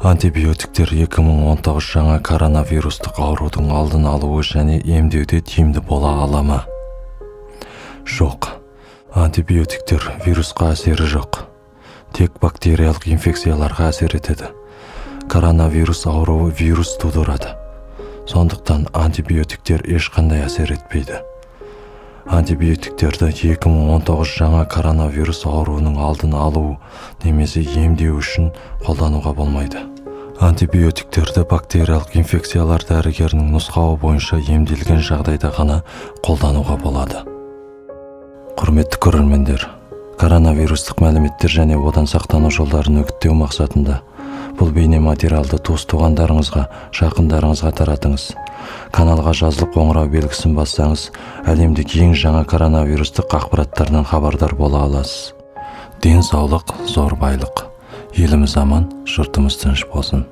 Антибиотиктер 2019 жаңа коронавирустық аурудың алдын алуы және емдеуде тиімді бола ала ма? Жоқ. Антибиотиктер вирусқа әсері жоқ. Тек бактериялық инфекцияларға әсер етеді. Коронавирус ауруы вирус тудырады. Сондықтан антибиотиктер ешқандай әсер етпейді. Антибиотиктерді 2019 жаңа коронавирус ауруының алдын алу немесе емдеу үшін қолдануға болмайды. Антибиотиктерді бактериялық инфекциялар дәрігерінің нұсқауы бойынша емделген жағдайда ғана қолдануға болады. Құрметті көрермендер, коронавирустық мәліметтер және одан сақтану жолдарын үгіттеу мақсатында бұл бейне материалды туыс-туғандарыңызға, жақындарыңызға таратыңыз. Каналға жазылып қоңырау белгісін бассаңыз, әлемдегі ең жаңа коронавирустық ақпараттардан хабардар бола аласыз. Денсаулық зор байлық. Еліміз аман, жұртымыз тыныш болсын.